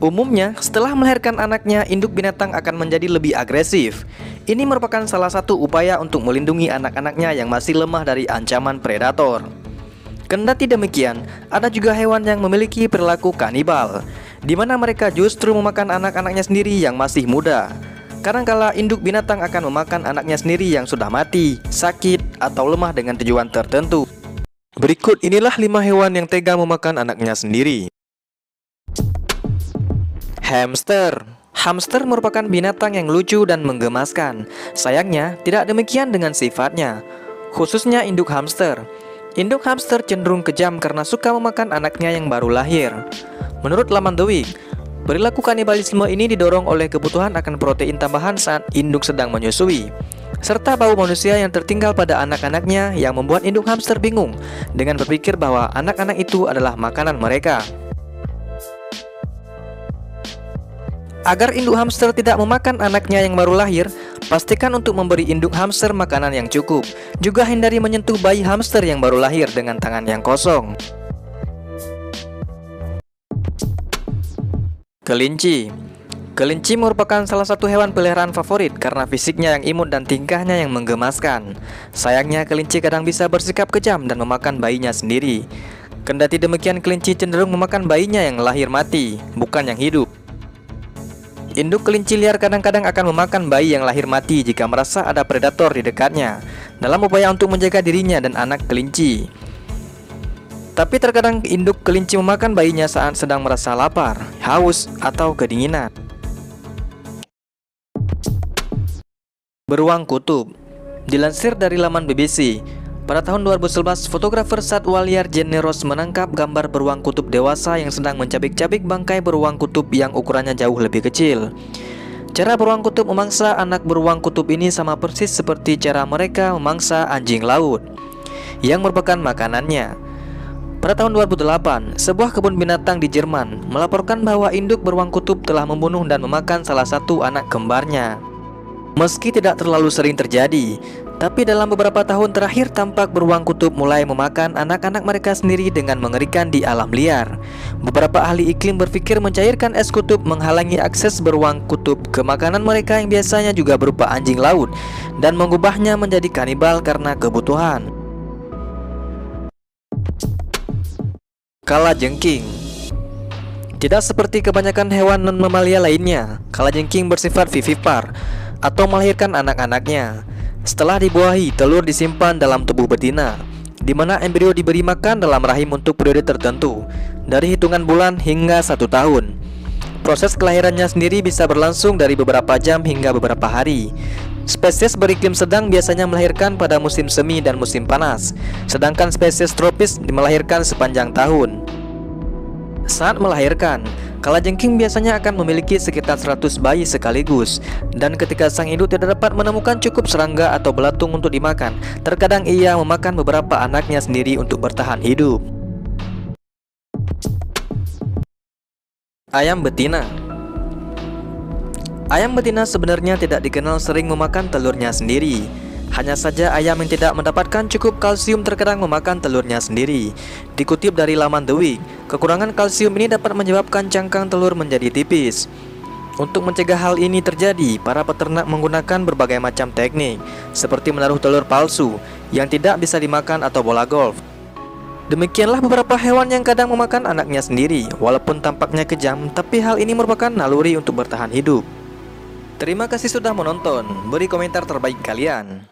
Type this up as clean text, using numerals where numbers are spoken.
Umumnya, setelah melahirkan anaknya, induk binatang akan menjadi lebih agresif. Ini merupakan salah satu upaya untuk melindungi anak-anaknya yang masih lemah dari ancaman predator. Kendati demikian, ada juga hewan yang memiliki perilaku kanibal, di mana mereka justru memakan anak-anaknya sendiri yang masih muda. Kadangkala induk binatang akan memakan anaknya sendiri yang sudah mati, sakit, atau lemah dengan tujuan tertentu. Berikut inilah 5 hewan yang tega memakan anaknya sendiri. Hamster. Hamster merupakan binatang yang lucu dan menggemaskan. Sayangnya, tidak demikian dengan sifatnya, khususnya induk hamster. Induk hamster cenderung kejam karena suka memakan anaknya yang baru lahir. Menurut laman The Week, perilaku kanibalisme ini didorong oleh kebutuhan akan protein tambahan saat induk sedang menyusui, serta bau manusia yang tertinggal pada anak-anaknya yang membuat induk hamster bingung dengan berpikir bahwa anak-anak itu adalah makanan mereka. Agar induk hamster tidak memakan anaknya yang baru lahir, pastikan untuk memberi induk hamster makanan yang cukup. Juga hindari menyentuh bayi hamster yang baru lahir dengan tangan yang kosong. Kelinci. Kelinci merupakan salah satu hewan peliharaan favorit karena fisiknya yang imut dan tingkahnya yang menggemaskan. Sayangnya, kelinci kadang bisa bersikap kejam dan memakan bayinya sendiri. Kendati demikian, kelinci cenderung memakan bayinya yang lahir mati, bukan yang hidup. Induk kelinci liar kadang-kadang akan memakan bayi yang lahir mati jika merasa ada predator di dekatnya, dalam upaya untuk menjaga dirinya dan anak kelinci. Tapi terkadang induk kelinci memakan bayinya saat sedang merasa lapar, haus, atau kedinginan. Beruang kutub. Dilansir dari laman BBC, pada tahun 2011, fotografer satwa liar Jenny Ross menangkap gambar beruang kutub dewasa yang sedang mencabik-cabik bangkai beruang kutub yang ukurannya jauh lebih kecil. Cara beruang kutub memangsa anak beruang kutub ini sama persis seperti cara mereka memangsa anjing laut, yang merupakan makanannya. Pada tahun 2008, sebuah kebun binatang di Jerman melaporkan bahwa induk beruang kutub telah membunuh dan memakan salah satu anak kembarnya. Meski tidak terlalu sering terjadi, tapi dalam beberapa tahun terakhir tampak beruang kutub mulai memakan anak-anak mereka sendiri dengan mengerikan di alam liar. Beberapa ahli iklim berpikir mencairkan es kutub menghalangi akses beruang kutub ke makanan mereka yang biasanya juga berupa anjing laut, dan mengubahnya menjadi kanibal karena kebutuhan. Kalajengking. Tidak seperti kebanyakan hewan non-mamalia lainnya, kalajengking bersifat vivipar atau melahirkan anak-anaknya. Setelah dibuahi, telur disimpan dalam tubuh betina, di mana embrio diberi makan dalam rahim untuk periode tertentu, dari hitungan bulan hingga 1 tahun. Proses kelahirannya sendiri bisa berlangsung dari beberapa jam hingga beberapa hari. Spesies beriklim sedang biasanya melahirkan pada musim semi dan musim panas, sedangkan spesies tropis melahirkan sepanjang tahun. Saat melahirkan, kalajengking biasanya akan memiliki sekitar 100 bayi sekaligus, dan ketika sang induk tidak dapat menemukan cukup serangga atau belatung untuk dimakan, terkadang ia memakan beberapa anaknya sendiri untuk bertahan hidup. Ayam betina. Ayam betina sebenarnya tidak dikenal sering memakan telurnya sendiri. Hanya saja ayam yang tidak mendapatkan cukup kalsium terkadang memakan telurnya sendiri. Dikutip dari laman The Week, kekurangan kalsium ini dapat menyebabkan cangkang telur menjadi tipis. Untuk mencegah hal ini terjadi, para peternak menggunakan berbagai macam teknik, seperti menaruh telur palsu yang tidak bisa dimakan atau bola golf. Demikianlah beberapa hewan yang kadang memakan anaknya sendiri. Walaupun tampaknya kejam, tapi hal ini merupakan naluri untuk bertahan hidup. Terima kasih sudah menonton. Beri komentar terbaik kalian.